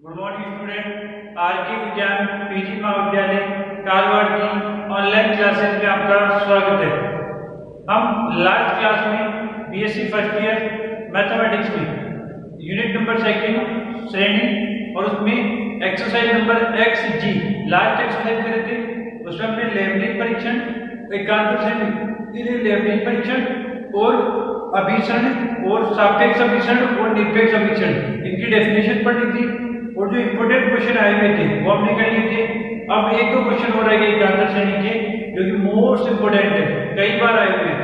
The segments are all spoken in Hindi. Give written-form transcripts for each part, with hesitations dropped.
Good morning student. आरके विज्ञान पीजी महाविद्यालय कालवाड़ की ऑनलाइन क्लासेस में आपका स्वागत है। हम लास्ट क्लास में बीएससी फर्स्ट ईयर मैथमेटिक्स में यूनिट नंबर सेकंड श्रेणी और उसमें एक्सरसाइज नंबर एक्स जी लास्ट एक्सरसाइज करे थे। उसमें हमने लेवलिंग परीक्षण, एकांतर श्रेणी लेवलिंग परीक्षण और अभिसरण और सापेक्ष अभिसरण और निरपेक्ष अभिसरण इनकी डेफिनेशन पढ़ी थी और जो इंपोर्टेंट क्वेश्चन आए हुए थे वो हमने कर लिए थे। अब एक दो क्वेश्चन हो रहे हैं एकांतर श्रेणी के जो कि मोस्ट इंपोर्टेंट है, कई बार आए हुए हैं,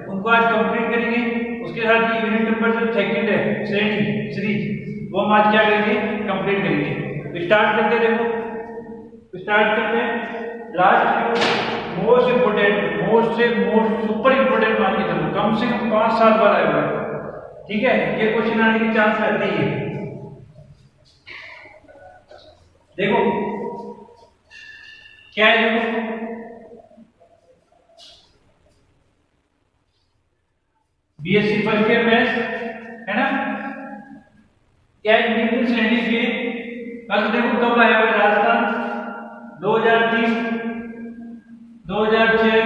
उनको आज कंप्लीट करेंगे। उसके साथ ही यूनिट नंबर जो सेकंड है श्रेणी सीरीज वो हम आज क्या करेंगे, कंप्लीट करेंगे। तो स्टार्ट करते हैं। देखो स्टार्ट करते हैं लास्ट मोस्ट इंपोर्टेंट, मोस्ट से मोस्ट सुपर इंपोर्टेंट मान के चलो, कम से कम 5 साल बाद आया हुआ है। ठीक है, ये क्वेश्चन आने की चांस रहती है। देखो क्या है, देखो बीएससी फर्स्ट ईयर मैथ्स है ना, क्या निम्न श्रेणी के कल देखो कब आया हुआ राजस्थान 2003, 2006,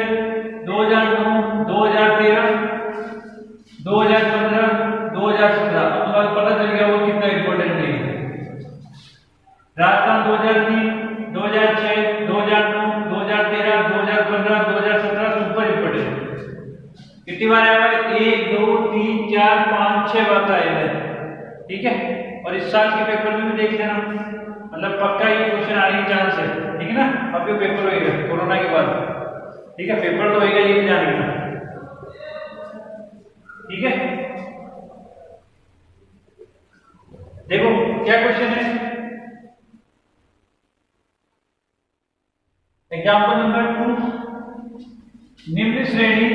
2009, 2013, 2015, 2017। अब पता चल गया वो कितना इंपॉर्टेंट है। Rajasthan 2003, 2006, 2009, 2013, 2015, 2017 super important. कितनी बार आया है? 1 2 3 4 5 6 बार आया है। ठीक है, और इस साल के पेपर में भी देख लेना, मतलब पक्का ये क्वेश्चन आने की चांस है। ठीक है ना, अब ये पेपर होएगा कोरोना के बाद। ठीक है, पेपर तो होएगा, ये ध्यान रखना। ठीक है, देखो क्या क्वेश्चन है। एग्जाम्पल नंबर 2, निम्न श्रेणी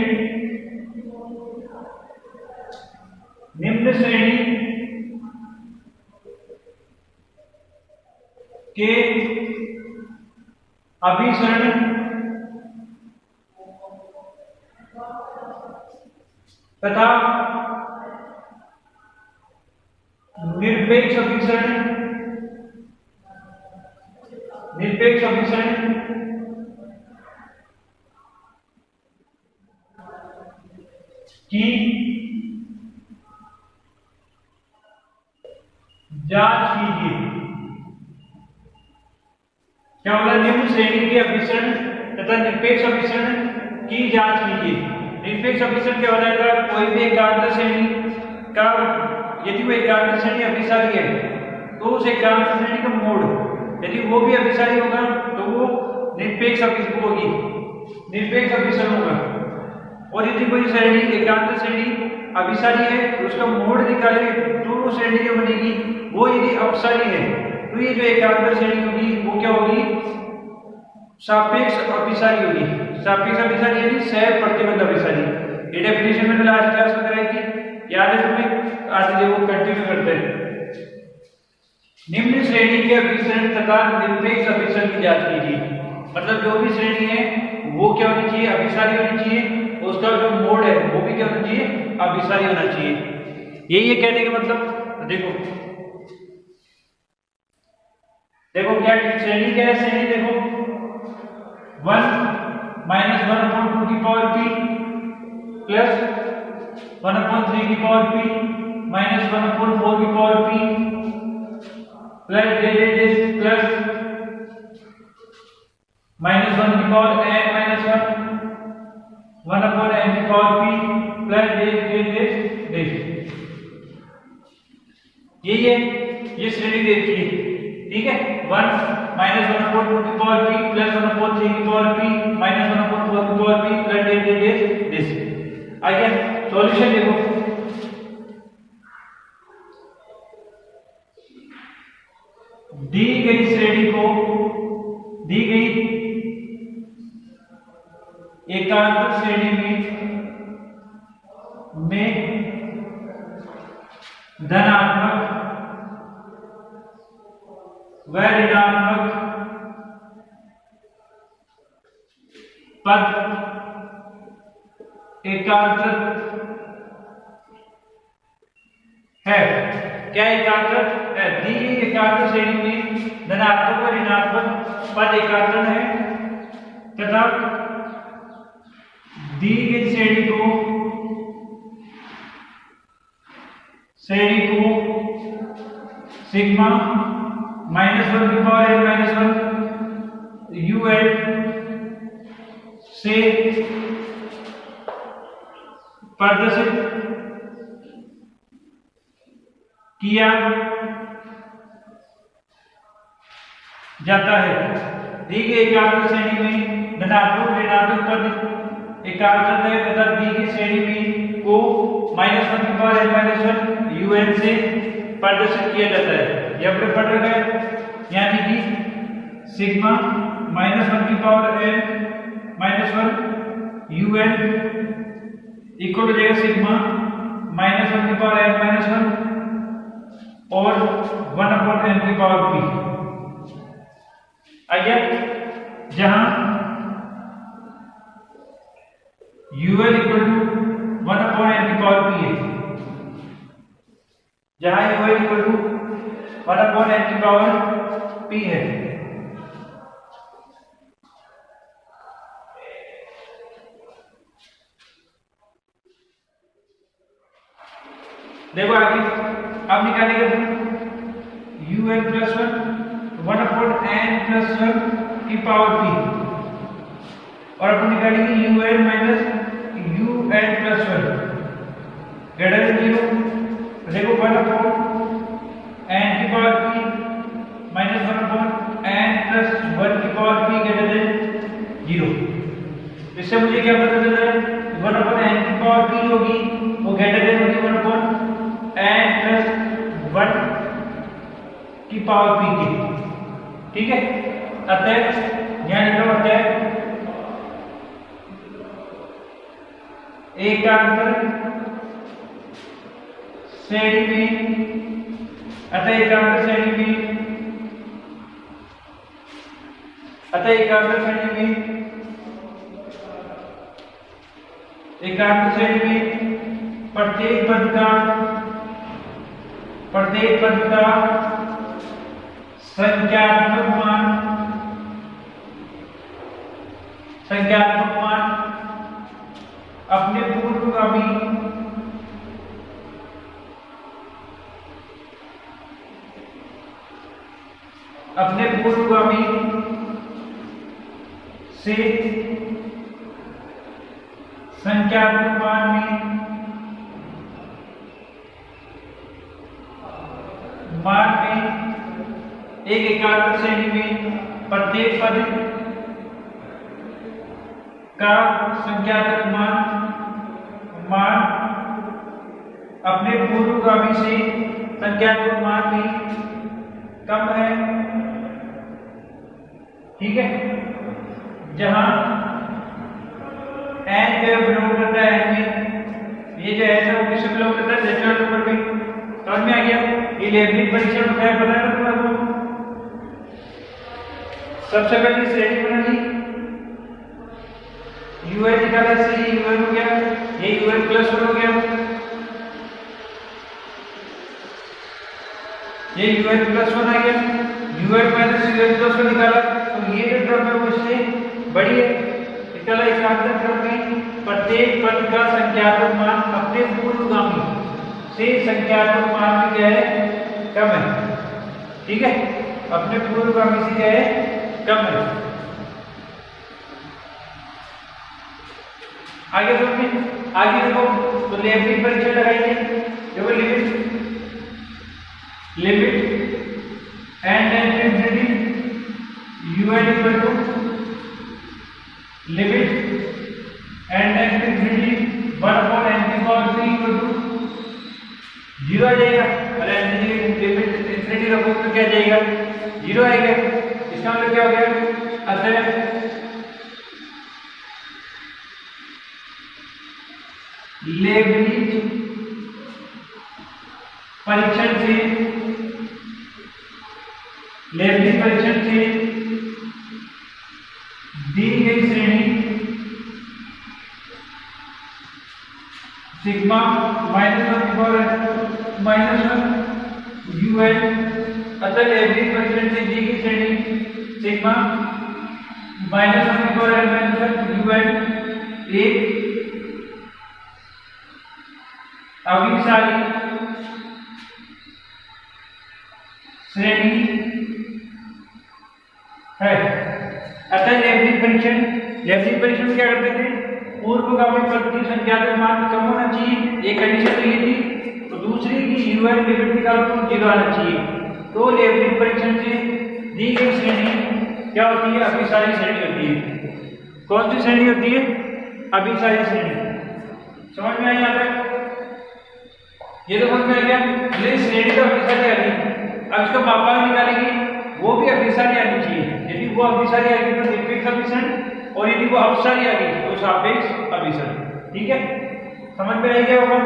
के अभिसरण तथा निरपेक्ष अभिसरण की जांच कीजिए। क्या बोला? निम्न श्रेणी के अभिसरण तथा निरपेक्ष अभिसरण की जांच कीजिए। निरपेक्ष अभिसरण क्या हो जाएगा? कोई भी एकांतर श्रेणी का यदि वो एकांतर श्रेणी अभिसारी है तो उस एकांतर श्रेणी का मोड यदि वो भी अभिसारी होगा तो वो निरपेक्ष अभिसरण होगी, निरपेक्ष अभिसरण होगा। और यदि कोई श्रेणी एकांतर श्रेणी अभिसारी है तो उसका मोड निकाले तो वो श्रेणी जो बनेगी वो यदि अपसारी है तो ये जो एकांतर श्रेणी होगी वो क्या होगी? सापेक्ष अभिसारी होगी। सापेक्ष अभिसारी यानी सह प्रतिबंध अभिसारी। ये डेफिनेशन मैंने लास्ट क्लास में कराई थी, याद है तुम्हें? आज देखो कंटिन्यू करते हैं। निम्न श्रेणी के अभिसरण तथा निरपेक्ष अभिसरण की जांच कीजिए। मतलब जो भी श्रेणी है वो क्या होनी चाहिए? अभिसारी होनी चाहिए। उसका जो मोड है वो भी क्या होना चाहिए? अभिसारी होना चाहिए। यही है कहने का मतलब। देखो क्या श्रेणी क्या है? श्रेणी देखो 1 - 1/2 की पावर p प्लस 1/3 की पावर p माइनस 1/4 की पावर p प्लस प्लस -1 की पावर n - 1/n की पावर p प्लस यही है, ये श्रेणी देखी है। ठीक है, 1 - 1/4 की पावर p प्लस 1/3 की पावर p माइनस 1/4 की पावर p प्लस दिस। आगे सॉल्यूशन देखो। दी गई श्रेणी को दी गई एकांतर श्रेणी में धनात्मक व ऋणात्मक पद एकांतर है। क्या एकांतर है? दी एकांतर श्रेणी में धनात्मक और ऋणात्मक पद एकांतर है तथा दी गई श्रेणी को सिग्मा -1 की पावर n-1 un से प्रदर्शित किया जाता है। दी गई एकांतर श्रेणी में धनात्मक ऋणात्मक पद एकांतर है तथा दी गई श्रेणी में को -1 की पावर n-1 un से प्रदर्शित किया जाता है। ये अपने पढ़ रखा है, यानी कि सिग्मा -1 की पावर n-1 un इक्वल हो जाएगा सिग्मा -1 की पावर n-1 और 1/n की पावर p। आइए जहां un इक्वल टू 1/n की पावर p है, जहां un इक्वल टू 1/n की पावर p है। देखो आगे अब निकालेंगे un प्लस 1/n प्लस 1 की पावर p और अब निकालेंगे un minus un plus 1 greater than 0। देखो 1/n की power p minus 1/n plus 1 की पावर p ग्रेटर देन 0। इससे मुझे क्या पता चल रहा है, 1/n की पावर p होगी वो ग्रेटर देन होगी 1/n प्लस 1 की पावर p की। ठीक है, अतः यहां लिखा होता है एकांतर श्रेणी में, अतः एकांतर श्रेणी में प्रत्येक पद का संख्यात्मक मान अपने पूर्वगामी से संख्यात्मक मान में एक एकांतर श्रेणी में प्रत्येक पद का संख्यात्मक मान अपने पूर्वगामी से संख्यात्मक मान में कम है। ठीक है, जहां n का बिलोंग करता है n में, ये जो है वो किससे बिलोंग करता है, नेचुरल नंबर में। समझ में आ गया? ये लेबलिंग परीक्षण होता है, पता है तुम्हारे? सबसे पहले श्रेणी बना ली, un निकाला, से un हो गया, ये un प्लस 1 हो गया, ये un प्लस 1 आ गया, un माइनस un प्लस 1 निकाला, तो ये जो क्रम है वो इससे बड़ी है। निकाला एकांतर क्रम में प्रत्येक पद का संख्यात्मक मान अपने पूर्वगामी से संख्यात्मक मान में क्या है, कम है। ठीक है, अपने पूर्वगामी से क्या है, कम है। आगे देखो तो लेबलिंग परीक्षण लगाएंगे। देखो limit n infinity un equal to limit n infinity 1/n की पावर 3 इक्वल टू 0 आ जाएगा, और लिमिट इंफिनिटी रखो तो क्या जाएगा, 0 आएगा। इसका मतलब क्या हो गया, अतः लेबनिज परीक्षण से दी गई श्रेणी सिग्मा -1 की पावर -1 un अतः एवरेज फंक्शन से दी गई श्रेणी सिग्मा माइनस वन की पावर n माइनस वन एक अभिसारी श्रेणी है। अतः लेवलिंग परीक्षण क्या करते थे, पूर्वगामी पद की संख्या का मान कम होना चाहिए, एक कंडीशन तो ये थी, तो दूसरी की यूएन लिमिट निकाल तो 0 आना चाहिए। तो लेवलिंग परीक्षण से दी गई श्रेणी क्या होती है, अभिसारी श्रेणी होती है। कौन सी श्रेणी होती है, अभिसारी श्रेणी। समझ में आई यहाँ तक, ये तो समझ में आ गया। ये श्रेणी तो अभिसारी आ गई, अब इसका मापा निकालेंगे, वो भी अभिसारी आनी चाहिए। यदि वो अभिसारी आ गई तो निरपेक्ष अभिसरण, और यदि वो अपसारी आ गई तो सापेक्ष अभिसरण। ठीक है, समझ में आई क्या होगा।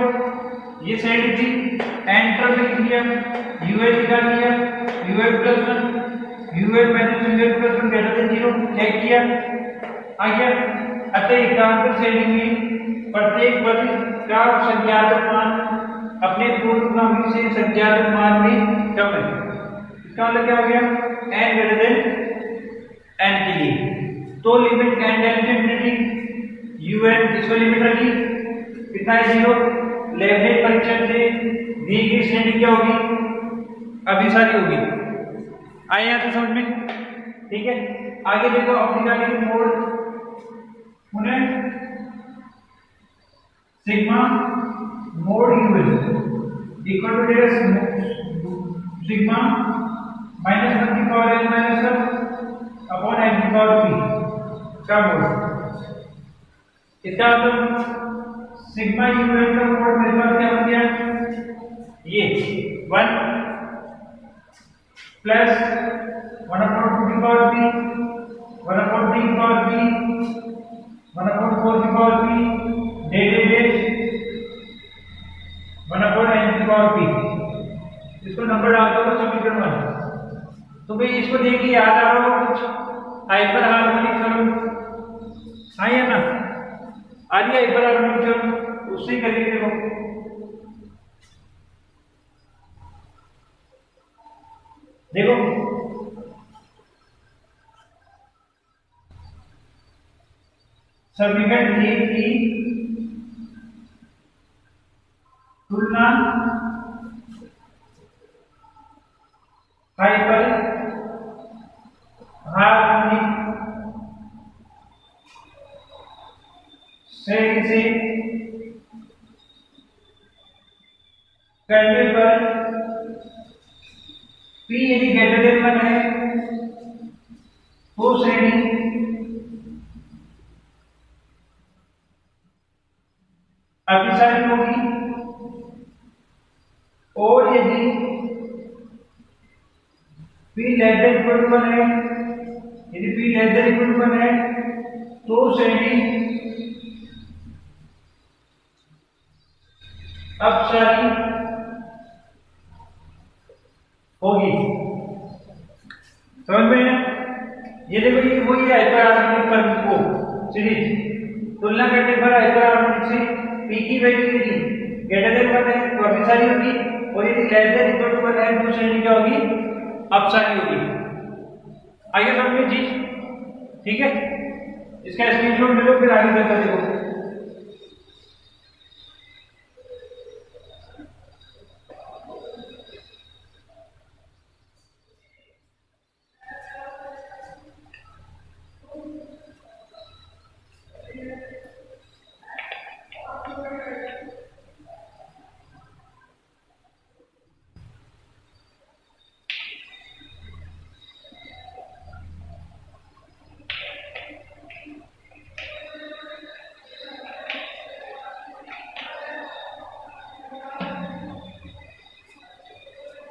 ये श्रेणी थी, एंटर लिख दिया, यूएल निकाल दिया, U L plus 1 U L minus U L plus 1 greater than 0 check किया, आ गया। अतः एकांतर श्रेणी में प्रत्येक पद का संख्यात्मक मान अपने पूर्वगामी से संख्यात्मक मान में कम है। इसका मतलब क्या हो गया, n ग्रेटर देन n के लिए तो limit n tends to infinity un इसको लिमिट रखी कितना है 0। लेवलिंग परीक्षण से दी गई श्रेणी क्या होगी, अभिसारी होगी। आए यहाँ तो समझ में, ठीक है। आगे देखो, अब निकालेंगे मोड उन्हें sigma mod U L equal to sigma minus 1 की power n minus 1 upon n की पावर p का मोड। इसका मतलब सिग्मा यूएल का मोड मेरे पास क्या बन गया, ये 1 प्लस 1 अपॉन 2 की पावर p 1 अपॉन 3 की पावर p 1 अपॉन 4 की पावर p डेट 1 अपॉन n की पावर p। इसको नंबर डाल दो समीकरण 1। तो भाई इसको देखिए, याद आ रहा होगा कुछ, हाइपर हार्मोनिक थ्योरम है ना, आ रही है हाइपर हार्मोनिक थ्योरम, उससे करेंगे। देखो देखो समीकरण ए की तुलना हाइपर हार्मोनिक श्रेणी से करने पर P यदि ग्रेटर देन 1 है तो श्रेणी अभिसारी होगी, और यदि P less than equal to 1 है, यदि P less than equal to 1 है तो श्रेणी अपसारी होगी। समझ में? ये देखो, ये वही हाइपर हार्मोनिक पर को सीरीज तुलना करने पर हाइपर हार्मोनिक से P की वैल्यू यदि ग्रेटर देन 1 है तो अभिसारी होगी, और यदि लेस देन इक्वल टू 1 है तो श्रेणी क्या होगी, अपसारी होगी। आगे समझ में चीज, ठीक है। इसका स्क्रीनशॉट ले लो, फिर आगे चलकर देखो।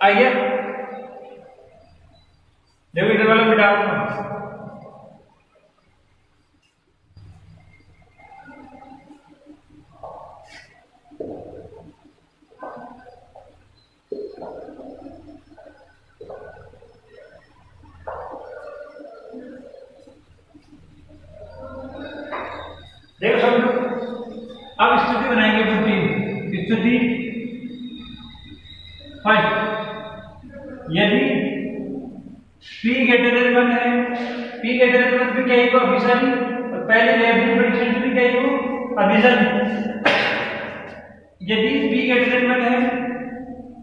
आइए देखो, इधर वाला मिटा दूंगा। देखो समझो, अब स्थिति बनाएंगे स्थिति 5। यदि P greater than 1 है, P greater than 1 पे क्या है अभिसारी, और पहले लेवलिंग कंडीशन पे क्या है अभिसारी। यदि P greater than 1 है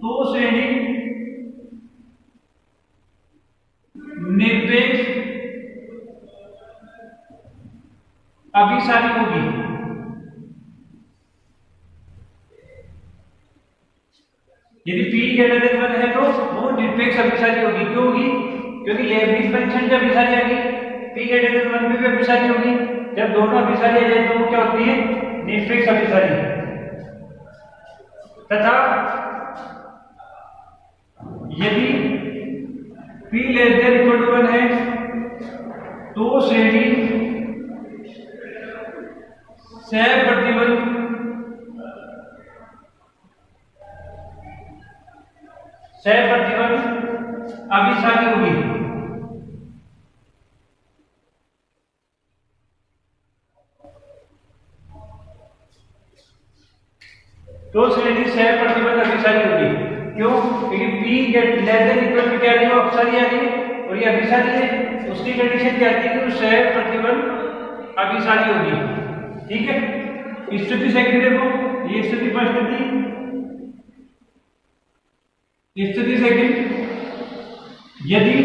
तो श्रेणी निरपेक्ष अभिसारी होगी। यदि P greater than 1 है तो वो निरपेक्ष अभिसारी होगी। क्यों होगी? क्योंकि लेबनिज कंडीशन जब अभिसारी आ गई, P greater than 1 में भी अभिसारी होगी। जब दोनों अभिसारी आ जाए तो वो क्या होती है निरपेक्ष अभिसारी। तथा यदि P less than equal to 1 है तो श्रेणी सह प्रतिबल अभिसारी होगी। तो श्रेणी सह प्रतिबल अभिसारी होगी। क्यों? क्योंकि P less than equal to क्या है वो अभिसारी आ रही है और ये अभिसारी है, उसकी कंडीशन क्या आती है कि वो सह प्रतिबल अभिसारी होगी। ठीक है, स्थिति सेकंड देखो, ये स्थिति फर्स्ट थी, स्थिति सेकंड यदि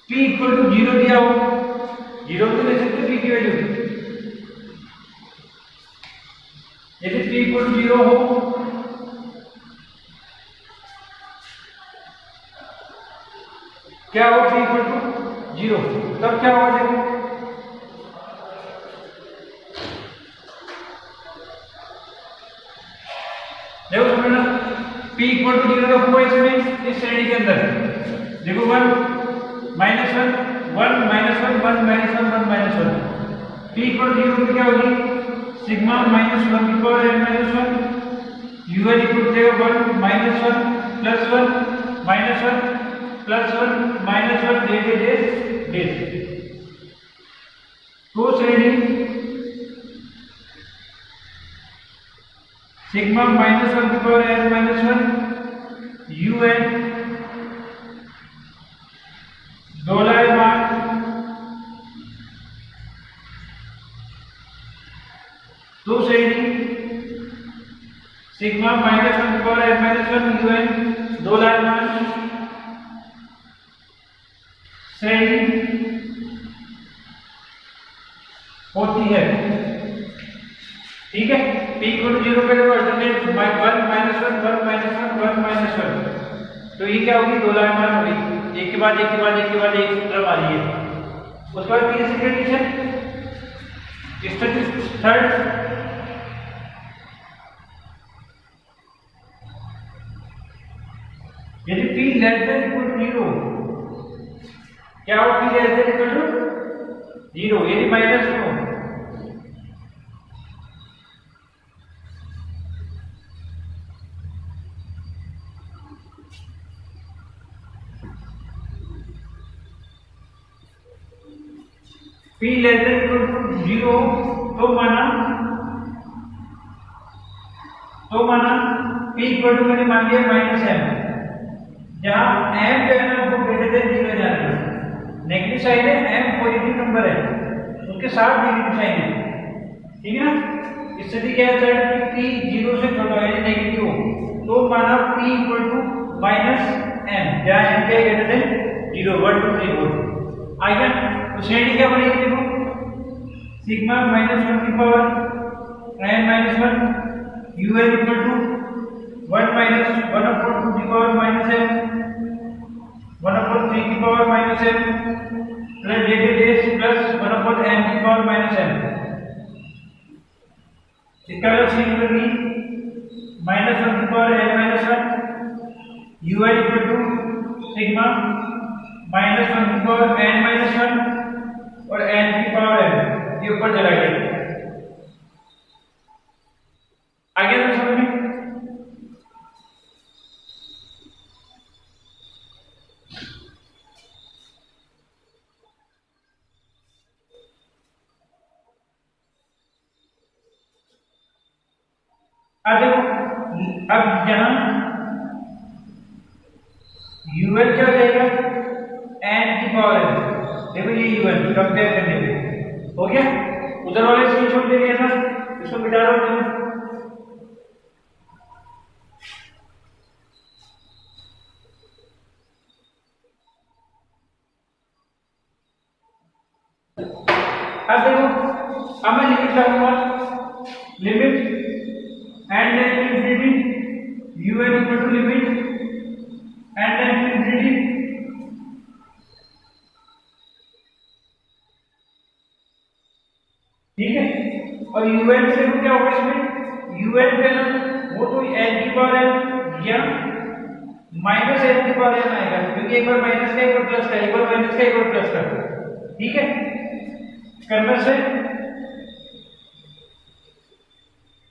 P इक्वल टू 0 दिया हो, 0 तो ले सकते P की वैल्यू, यदि P इक्वल टू 0 हो क्या हो P इक्वल टू 0, तब क्या होगा देखो समझना। P इक्वल टू 0 रखो इसमें, इस श्रेणी के अंदर देखो 1 -1 1 -1 1 -1 1 -1। P इक्वल टू 0 क्या होगी सिग्मा -1 की power n -1 un equal to 1 -1 +1 -1 +1 -1 dash. तो श्रेणी सिग्मा -1 की पावर n -1 un दोलायमान तो श्रेणी सिग्मा -1 की पावर n -1 un दोलायमान श्रेणी होती है। ठीक है, P इक्वल टू 0 पे देखो अल्टरनेट 1 -1 1 -1 1 -1, तो ये क्या होगी दोलायमान होगी, एक के बाद एक के बाद एक के बाद एक तरफ आ रही है। उसके बाद तीसरी कंडीशन स्थिति थर्ड, यदि P less than equal to 0 क्या हो P less than equal to 0, यदि माइनस में हो P less than equal to 0 तो माना P इक्वल टू मैंने मान लिया -m, जहां m जो है ना वो ग्रेटर देन 0 जाना है, नेगेटिव साइन है, m पॉजिटिव नंबर है, उसके साथ नेगेटिव साइन है। ठीक है ना, स्थिति क्या है P 0 से छोटा है नेगेटिव हो तो माना P इक्वल टू -m, जहां m क्या ग्रेटर देन 0 1 2 3 4 आएगा। तो श्रेणी क्या बनेगी देखो सिग्मा -1 की power n -1 un equal to 1 - 1/2 की पावर -m 1/3 की power -m plus dash plus 1/n की पावर -m। इसका सीन करेंगे -1 की power n -1 un equal to sigma -1 की पावर n -1 और n की पावर m, ये ऊपर चला गया। आगे तो समझ में अब यहां यूएल क्या हो जाएगा देखो ये इवन कंपेयर करने पे हो गया। उधर वाले स्क्रीनशॉट ले लिया था, इसको मिटा दो तुम। अब देखो, अब मैं लिमिट लगाऊंगा, limit n infinity un equal to limit n infinity ठीक है। और un से देखो क्या होगा इसमें, un पे ना वो तो n की पावर n या माइनस n की पावर n आएगा, क्योंकि एक बार माइनस का एक बार प्लस का, एक बार माइनस का एक बार प्लस का, ठीक है। करने से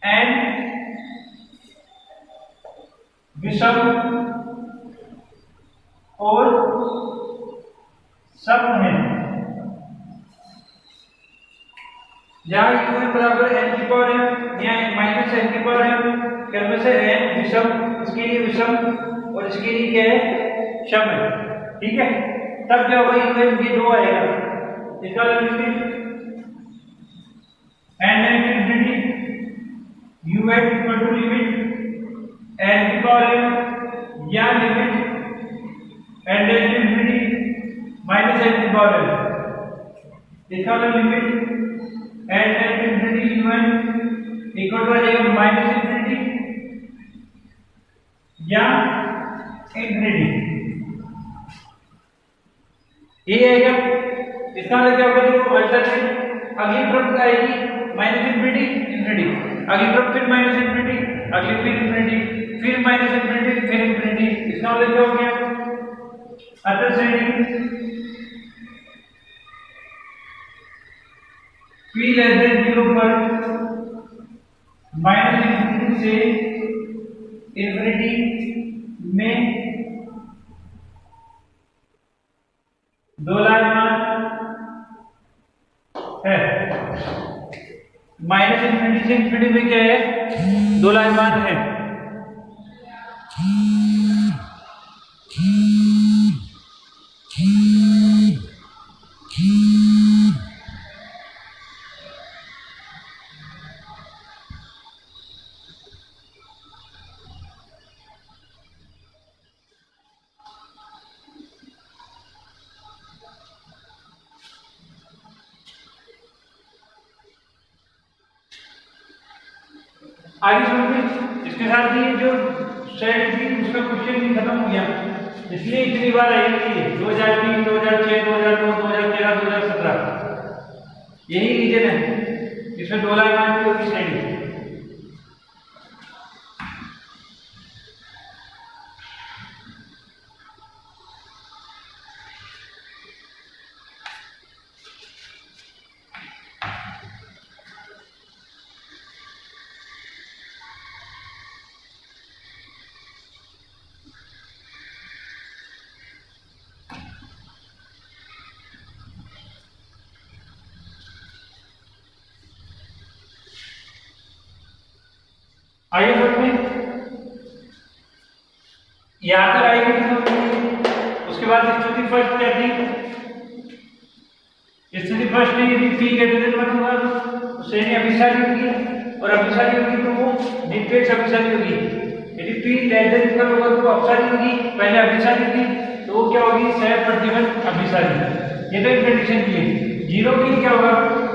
n विषम और सम है, जहां un बराबर n की पावर है या माइनस n की पावर है, करने से n विषम, इसके लिए विषम और इसके लिए क्या है, सम है, ठीक है। तब क्या होगा, un ये दो आएगा, इसका limit n infinity un equal to limit n की पावर n या limit n infinity minus n की पावर n, इसका limit n infinity un equal to आ जाएगा माइनस इंफिनिटी या इंफिनिटी, ये आएगा। इसका मतलब क्या होगा, देखो अल्टरनेट अगली टर्म आएगी माइनस इंफिनिटी इंफिनिटी, अगली टर्म फिर माइनस इंफिनिटी, अगली फिर इंफिनिटी, फिर माइनस इंफिनिटी, फिर इंफिनिटी। इसका मतलब क्या हो गया, अतः श्रेणी p लेस देन 0 पर माइनस इंफिनिटी से इंफिनिटी में दोलायमान है। माइनस इंफिनिटी से इंफिनिटी में क्या है, दोलायमान है। आगे सुनिए, इसके साथ ही जो सेट थी उसका क्वेश्चन भी खत्म हो गया, इसलिए इतनी बार आई थी 2003, 2006, 2009, 2013, 2017, यही रीजन है। इसमें दोलायमान की होगी श्रेणी। आइए समझ यहां तक आएगी तो उसके बाद स्थिति फर्स्ट क्या थी, स्थिति फर्स्ट थी यदि p ग्रेटर देन 1 होगा तो श्रेणी अभिसारी होगी, और अभिसारी होगी तो वो निरपेक्ष अभिसारी होगी। यदि p लेस देन इक्वल होगा तो अपसारी होगी, पहले अभिसारी थी तो वो क्या होगी, सह प्रतिबंध अभिसारी। ये तो एक कंडीशन थी। जीरो की क्या होगा,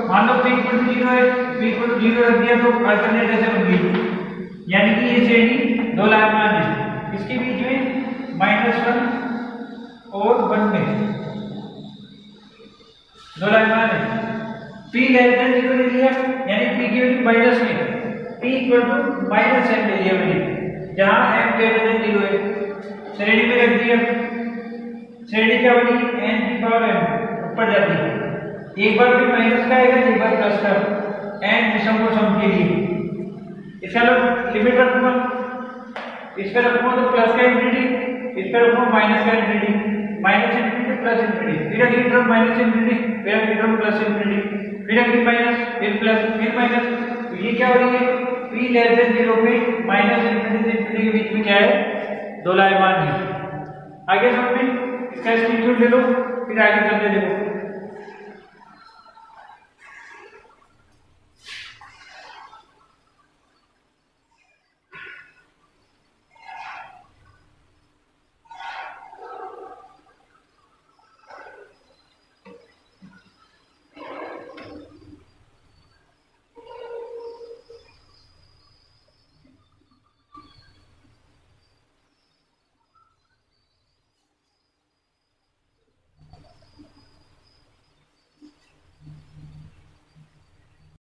मान लो p इक्वल टू 0 है, p इक्वल टू 0 रख दिया तो अल्टरनेट ऐसे बन गई, यानी कि ये श्रेणी दोलायमान है। इसके बीच में -1 और 1 में दोलायमान है। p लेस देन 0 ले लिया, यानी p की वैल्यू माइनस में, p इक्वल टू -m ले लिया मैंने, जहां m ग्रेटर देन 0 है। श्रेणी में रख दिया, श्रेणी क्या बनी, n की पावर m ऊपर जाती है, एक बार फिर माइनस का आएगा, एक बार प्लस का, n विषम को सम के लिए। इसका लिमिट रखूंगा, इस पर रखूंगा तो प्लस का इंफिनिटी, इस पर रखूंगा माइनस का infinity, minus infinity plus infinity, फिर अगली टर्म माइनस इंफिनिटी, फिर अगली टर्म प्लस इंफिनिटी, फिर अगली माइनस, फिर प्लस, फिर माइनस। तो ये क्या हो रही है, p लेस देन 0 पे माइनस इंफिनिटी से इंफिनिटी के बीच में क्या है, दोलायमान है। आगे समझ में इसका स्क्रीनशॉट ले लो, फिर आगे चलते देखो।